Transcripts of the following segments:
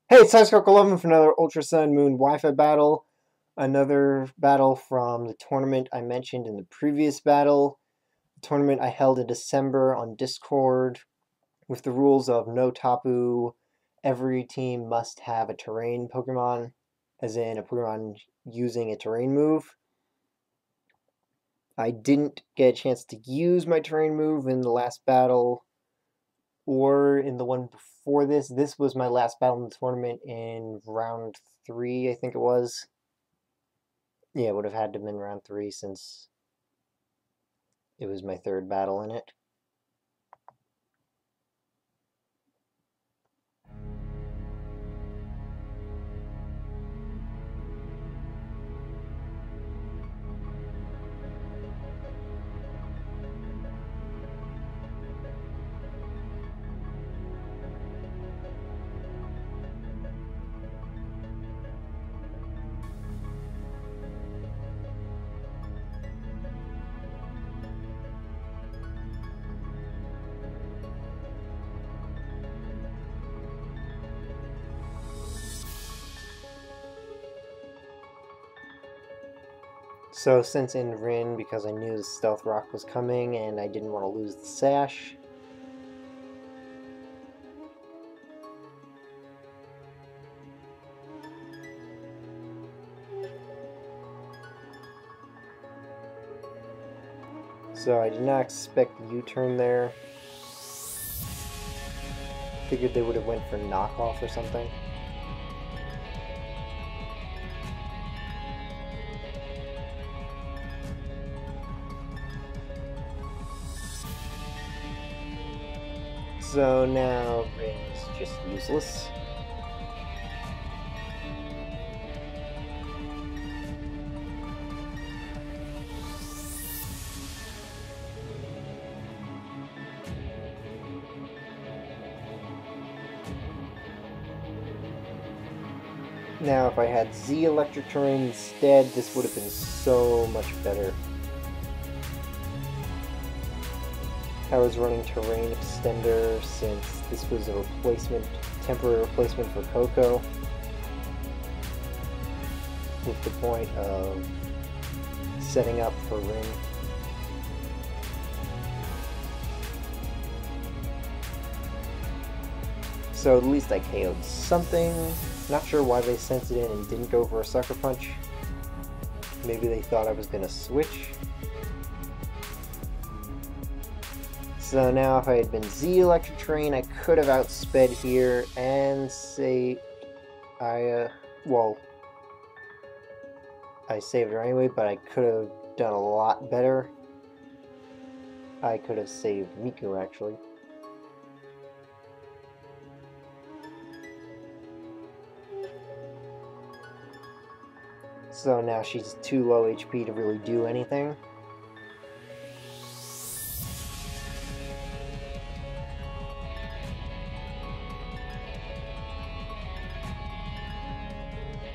Hey, it's Scork11 for another Ultra Sun Moon Wi-Fi battle. Another battle from the tournament I mentioned in the previous battle. The tournament I held in December on Discord with the rules of no Tapu. Every team must have a terrain Pokemon, as in a Pokemon using a terrain move. I didn't get a chance to use my terrain move in the last battle or in the one before this. This was my last battle in the tournament in round 3, I think it was. Yeah, it would have had to have been round 3 since it was my third battle in it. So since in Rin, because I knew the Stealth Rock was coming and I didn't want to lose the Sash, so I did not expect the U-turn there. Figured they would have went for knockoff or something. So now Rin's just useless. Now if I had Z Electric Terrain instead, this would have been so much better. I was running Terrain Extender since this was a replacement, temporary replacement for Coco, with the point of setting up for Ring. So at least I KO'd something. Not sure why they sent it in and didn't go for a Sucker Punch. Maybe they thought I was going to switch. So now if I had been Z Electric Terrain, I could have outsped here and saved... I saved her anyway, but I could have done a lot better. I could have saved Miku, actually. So now she's too low HP to really do anything.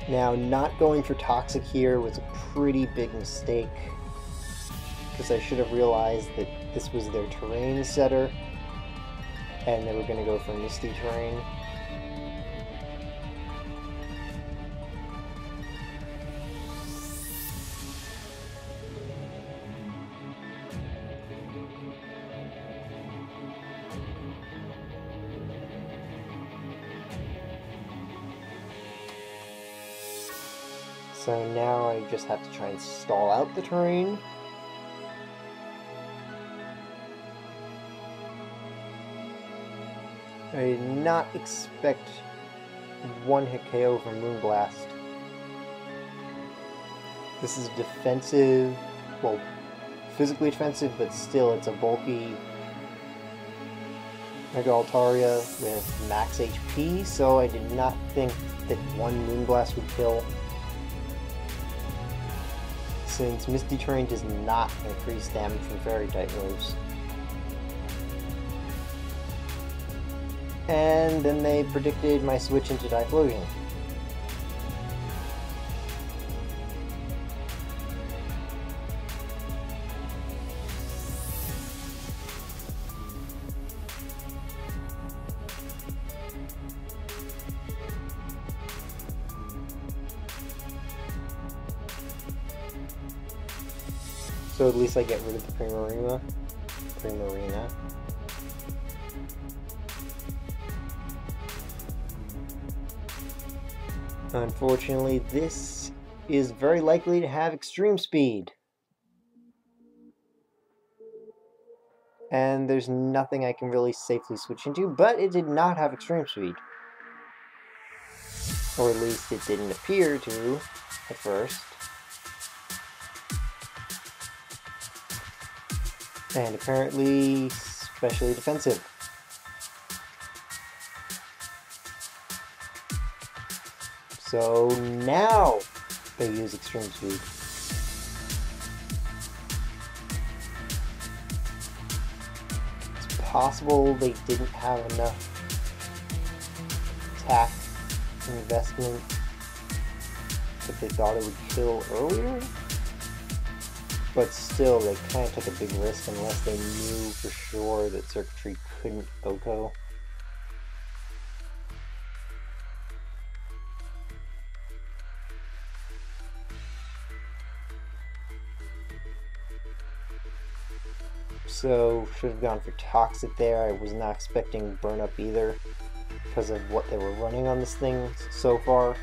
Now, not going for Toxic here was a pretty big mistake, because I should have realized that this was their terrain setter, and they were going to go for Misty Terrain. So now I just have to try and stall out the terrain. I did not expect one-hit KO from Moonblast. This is defensive, well, physically defensive, but still it's a bulky Mega Altaria with max HP, so I did not think that one Moonblast would kill, since Misty Terrain does not increase damage from Fairy-type moves. And then they predicted my switch into Typhlosion. So at least I get rid of the Primarina. Unfortunately, this is very likely to have extreme speed. And there's nothing I can really safely switch into, but it did not have extreme speed. Or at least it didn't appear to at first. And apparently, especially defensive. So now they use extreme speed. It's possible they didn't have enough attack investment that they thought it would kill earlier. But still, they kind of took a big risk unless they knew for sure that circuitry couldn't OHKO. So, should have gone for Toxic there. I was not expecting Burn Up either, because of what they were running on this thing so far.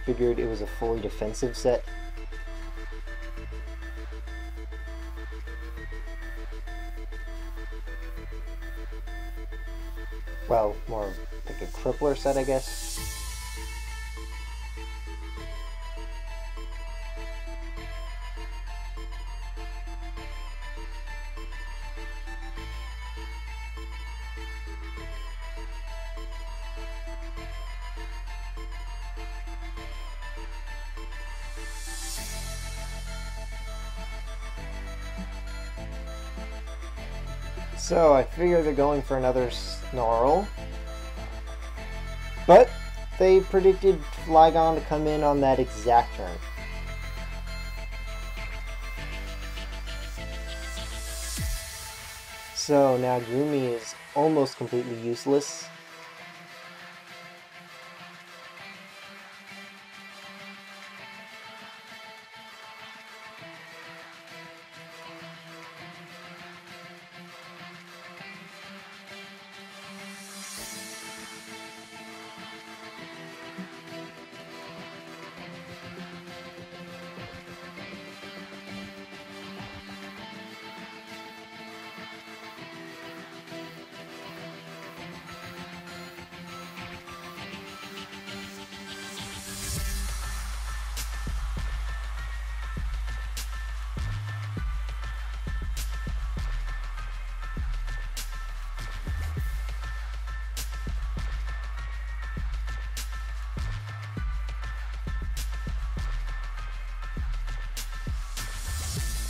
Figured it was a fully defensive set. Well, more like a crippler set, I guess. So I figure they're going for another Snarl. But they predicted Flygon to come in on that exact turn. So now Gumi is almost completely useless.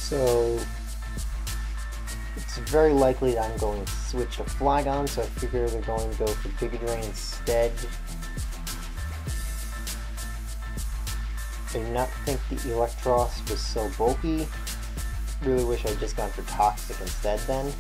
So it's very likely that I'm going to switch to Flygon, so I figure they're going to go for Giga Drain instead. I do not think the Electros was so bulky. Really wish I'd just gone for Toxic instead then.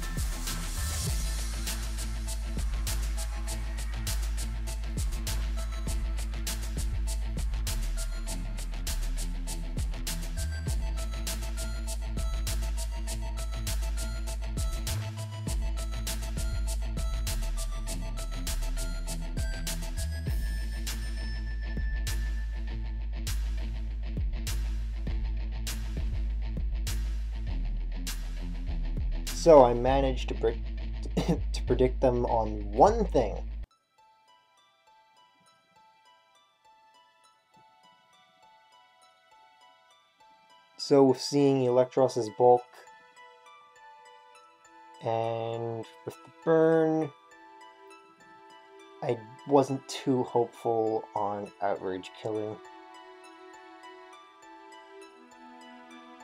So I managed to predict them on one thing. So with seeing Electros' bulk and with the burn, I wasn't too hopeful on Outrage killing.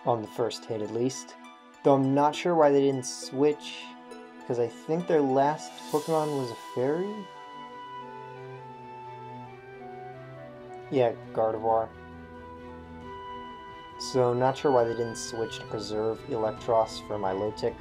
On the first hit at least. Though I'm not sure why they didn't switch, because I think their last Pokemon was a fairy? Yeah, Gardevoir. So not sure why they didn't switch to preserve Electros for my Milotic.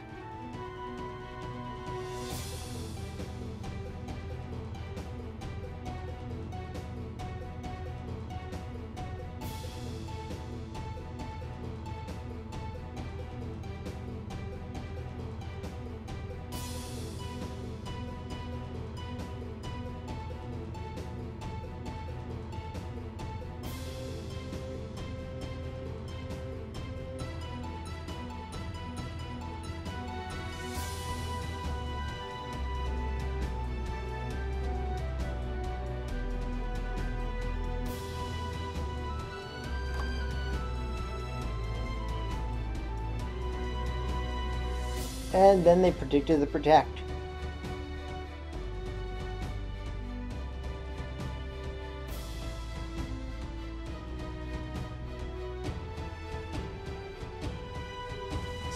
And then they predicted the Protect.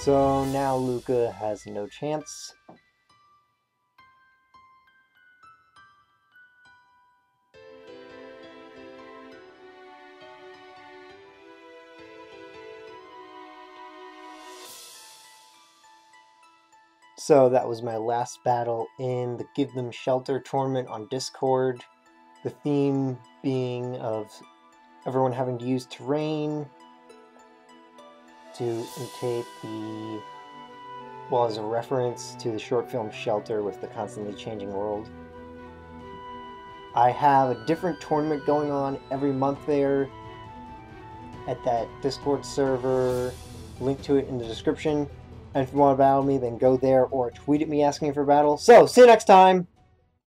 So now Luca has no chance. So that was my last battle in the Give Them Shelter tournament on Discord. The theme being of everyone having to use terrain to imitate the, well, as a reference to the short film Shelter with the constantly changing world. I have a different tournament going on every month there at that Discord server. Link to it in the description. And if you want to battle me, then go there or tweet at me asking for a battle. So, see you next time!